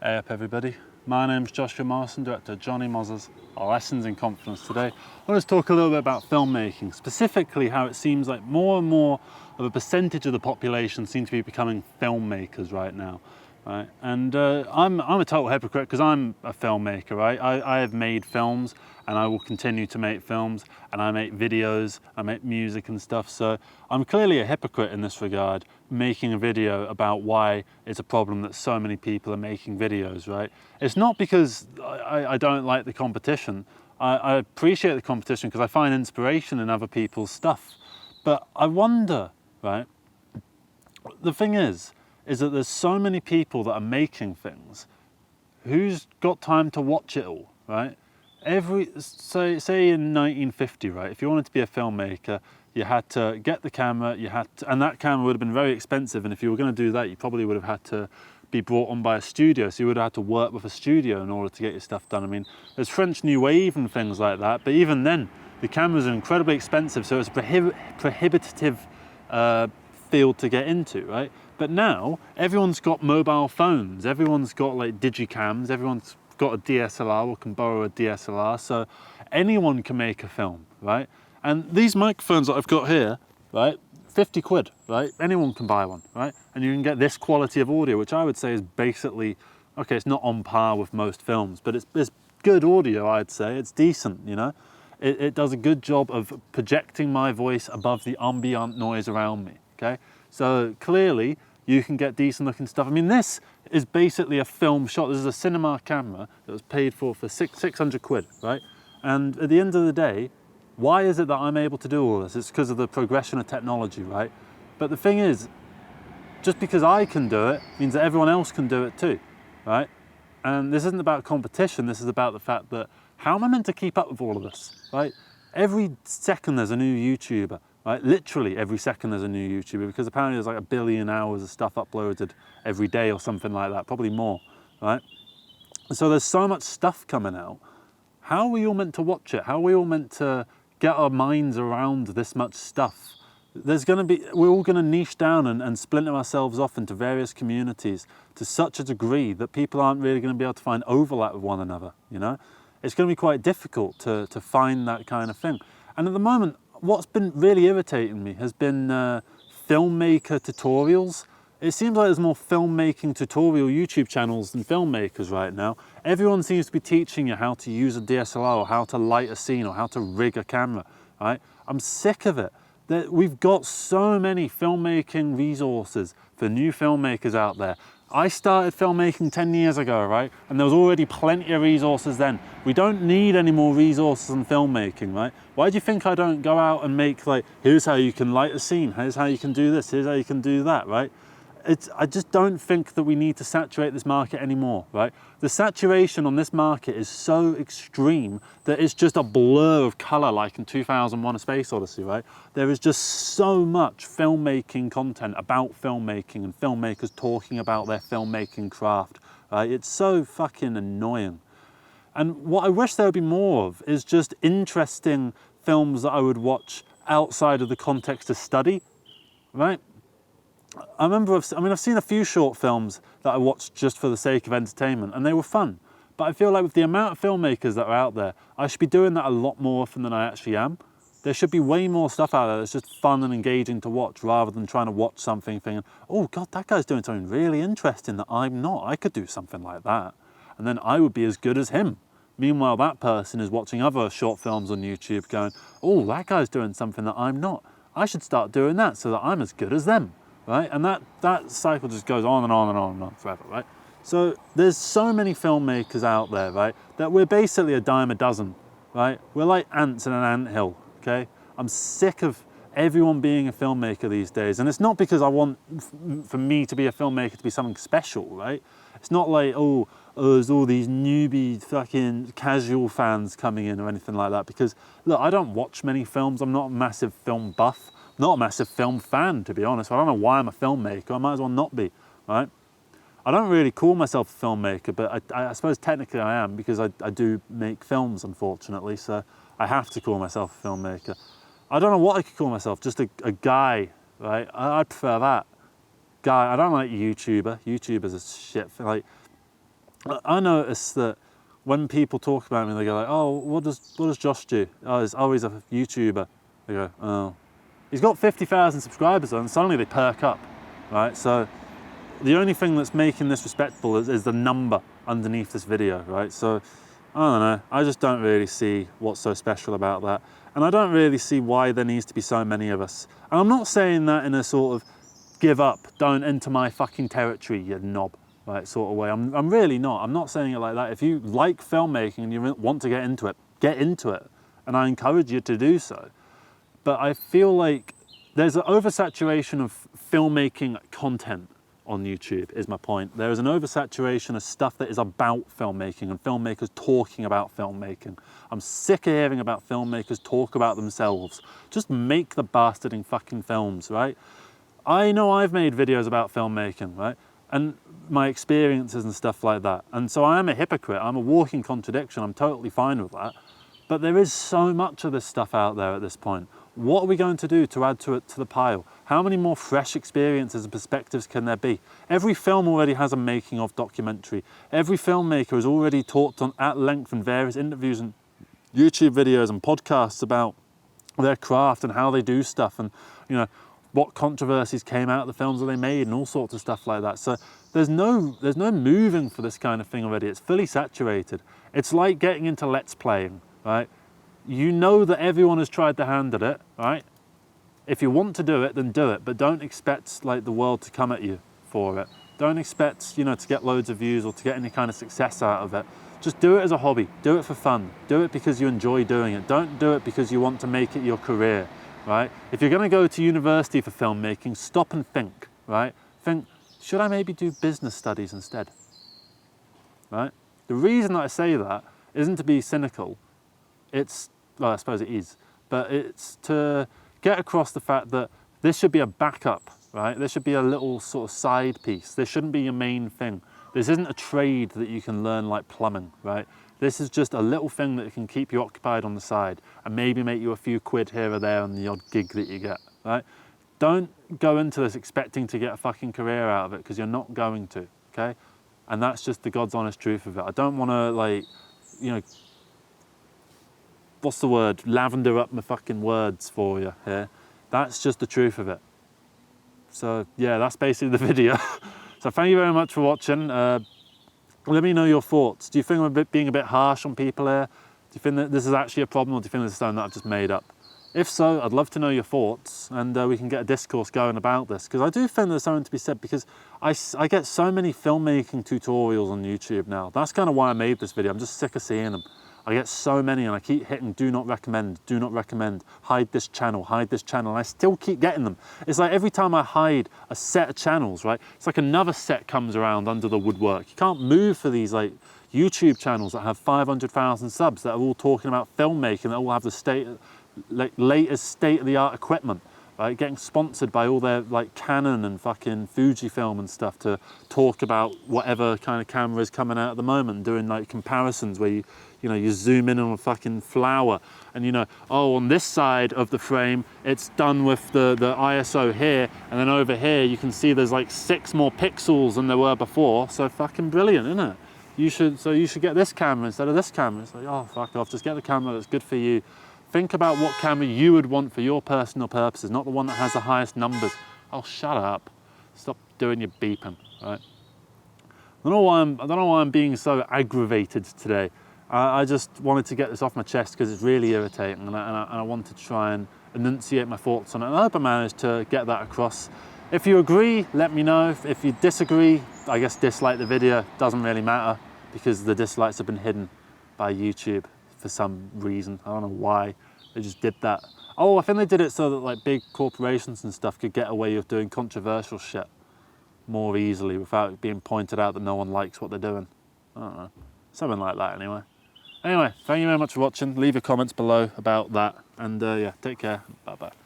Hey up everybody, my name's Joshua Morrison, director of Johnny Moz's Lessons in Confidence. Today I want to talk a little bit about filmmaking, specifically how it seems like more and more of a percentage of the population seem to be becoming filmmakers right now. Right? And I'm a total hypocrite because I'm a filmmaker, right? I have made films and I will continue to make films, and I make videos, I make music and stuff, so I'm clearly a hypocrite in this regard, making a video about why it's a problem that so many people are making videos, right? It's not because I don't like the competition. I appreciate the competition because I find inspiration in other people's stuff, but I wonder, right? The thing is that there's so many people that are making things. Who's got time to watch it all, right? Say in 1950, right? If you wanted to be a filmmaker, you had to get the camera, and that camera would have been very expensive. And if you were going to do that, you probably would have had to be brought on by a studio. So you would have had to work with a studio in order to get your stuff done. I mean, there's French New Wave and things like that, but even then, the cameras are incredibly expensive. So it's a prohibitive field to get into, right? But now everyone's got mobile phones, everyone's got like digicams, everyone's got a DSLR or can borrow a DSLR, so anyone can make a film, right? And these microphones that I've got here, right, 50 quid, right? Anyone can buy one, right? And you can get this quality of audio, which I would say is basically, okay, it's not on par with most films, but it's good audio, I'd say. It's decent, you know? It does a good job of projecting my voice above the ambient noise around me, okay? So clearly, you can get decent looking stuff. I mean, this is basically a film shot. This is a cinema camera that was paid for 600 quid, right? And at the end of the day, why is it that I'm able to do all this? It's because of the progression of technology, right? But the thing is, just because I can do it means that everyone else can do it too, right? And this isn't about competition. This is about the fact that how am I meant to keep up with all of this, right? Every second there's a new YouTuber. Right? Literally every second there's a new YouTuber, because apparently there's like 1 billion hours of stuff uploaded every day or something like that, probably more, right? So there's so much stuff coming out. How are we all meant to watch it? How are we all meant to get our minds around this much stuff? We're all gonna niche down and splinter ourselves off into various communities to such a degree that people aren't really gonna be able to find overlap with one another, you know? It's gonna be quite difficult to find that kind of thing. And at the moment, what's been really irritating me has been filmmaker tutorials. It seems like there's more filmmaking tutorial YouTube channels than filmmakers right now. Everyone seems to be teaching you how to use a DSLR or how to light a scene or how to rig a camera, right? I'm sick of it. We've got so many filmmaking resources for new filmmakers out there. I started filmmaking 10 years ago, right? And there was already plenty of resources then. We don't need any more resources in filmmaking, right? Why do you think I don't go out and make like, here's how you can light a scene, here's how you can do this, here's how you can do that, right? I just don't think that we need to saturate this market anymore, right? The saturation on this market is so extreme that it's just a blur of color, like in 2001: A Space Odyssey, right? There is just so much filmmaking content about filmmaking and filmmakers talking about their filmmaking craft, right? It's so fucking annoying. And what I wish there would be more of is just interesting films that I would watch outside of the context of study, right? I've seen a few short films that I watched just for the sake of entertainment, and they were fun. But I feel like with the amount of filmmakers that are out there, I should be doing that a lot more often than I actually am. There should be way more stuff out there that's just fun and engaging to watch, rather than trying to watch something thinking, oh God, that guy's doing something really interesting that I'm not. I could do something like that. And then I would be as good as him. Meanwhile, that person is watching other short films on YouTube going, oh, that guy's doing something that I'm not. I should start doing that so that I'm as good as them. Right? And that cycle just goes on and on and on and on forever, right? So there's so many filmmakers out there, right, that we're basically a dime a dozen, right? We're like ants in an anthill, okay? I'm sick of everyone being a filmmaker these days. And it's not because I want for me to be a filmmaker to be something special, right? It's not like, oh, there's all these newbie fucking casual fans coming in or anything like that. Because, look, I don't watch many films. I'm not a massive film buff. Not a massive film fan, to be honest. I don't know why I'm a filmmaker. I might as well not be, right? I don't really call myself a filmmaker, but I suppose technically I am, because I do make films, unfortunately, so I have to call myself a filmmaker. I don't know what I could call myself, just a guy, right? I prefer that. Guy, I don't like YouTuber. YouTubers are shit. Like, I notice that when people talk about me, they go like, oh, what does Josh do? Oh, he's a YouTuber. They go, oh. He's got 50,000 subscribers and suddenly they perk up, right? So the only thing that's making this respectable is the number underneath this video, right? So I don't know, I just don't really see what's so special about that. And I don't really see why there needs to be so many of us. And I'm not saying that in a sort of give up, don't enter my fucking territory, you knob, right, sort of way. I'm really not. I'm not saying it like that. If you like filmmaking and you want to get into it. And I encourage you to do so. But I feel like there's an oversaturation of filmmaking content on YouTube, is my point. There is an oversaturation of stuff that is about filmmaking and filmmakers talking about filmmaking. I'm sick of hearing about filmmakers talk about themselves. Just make the bastarding fucking films, right? I know I've made videos about filmmaking, right? And my experiences and stuff like that. And so I am a hypocrite. I'm a walking contradiction. I'm totally fine with that. But there is so much of this stuff out there at this point. What are we going to do to add to it to the pile? How many more fresh experiences and perspectives can there be? Every film already has a making of documentary. Every filmmaker has already talked on at length in various interviews and YouTube videos and podcasts about their craft and how they do stuff, and you know what controversies came out of the films that they made and all sorts of stuff like that. So there's no moving for this kind of thing already. It's fully saturated. It's like getting into Let's Playing, right? You know that everyone has tried their hand at it, right? If you want to do it, then do it, but don't expect like the world to come at you for it. Don't expect, you know, to get loads of views or to get any kind of success out of it. Just do it as a hobby. Do it for fun. Do it because you enjoy doing it. Don't do it because you want to make it your career, right? If you're going to go to university for filmmaking, stop and think, right? Think, should I maybe do business studies instead, right? The reason that I say that isn't to be cynical. It's, well, I suppose it is, but it's to get across the fact that this should be a backup, right? This should be a little sort of side piece. This shouldn't be your main thing. This isn't a trade that you can learn like plumbing, right? This is just a little thing that can keep you occupied on the side and maybe make you a few quid here or there on the odd gig that you get, right? Don't go into this expecting to get a fucking career out of it, because you're not going to, okay? And that's just the God's honest truth of it. I don't want to, like, you know, what's the word? Lavender up my fucking words for you here. That's just the truth of it. So yeah, that's basically the video. So thank you very much for watching. Let me know your thoughts. Do you think I'm being a bit harsh on people here? Do you think that this is actually a problem, or do you think this is something that I've just made up? If so, I'd love to know your thoughts, and we can get a discourse going about this, because I do think there's something to be said, because I get so many filmmaking tutorials on YouTube now. That's kind of why I made this video. I'm just sick of seeing them. I get so many and I keep hitting do not recommend, hide this channel, and I still keep getting them. It's like every time I hide a set of channels, right, it's like another set comes around under the woodwork. You can't move for these like YouTube channels that have 500,000 subs that are all talking about filmmaking, that all have the latest state-of-the-art equipment, right, getting sponsored by all their like Canon and fucking Fujifilm and stuff to talk about whatever kind of camera is coming out at the moment, doing like comparisons where you zoom in on a fucking flower and oh, on this side of the frame it's done with the ISO here, and then over here you can see there's like 6 more pixels than there were before. So fucking brilliant, isn't it? You should get this camera instead of this camera. It's like, oh, fuck off, just get the camera that's good for you. Think about what camera you would want for your personal purposes, not the one that has the highest numbers. Oh, shut up. Stop doing your beeping, right? I don't know why I'm being so aggravated today. I just wanted to get this off my chest because it's really irritating, and I wanted to try and enunciate my thoughts on it. And I hope I managed to get that across. If you agree, let me know. If you disagree, I guess dislike the video. Doesn't really matter, because the dislikes have been hidden by YouTube for some reason. I don't know why they just did that. Oh, I think they did it so that like big corporations and stuff could get away with doing controversial shit more easily without it being pointed out that no one likes what they're doing. I don't know, something like that anyway. Anyway, thank you very much for watching. Leave your comments below about that, and yeah, take care. Bye bye.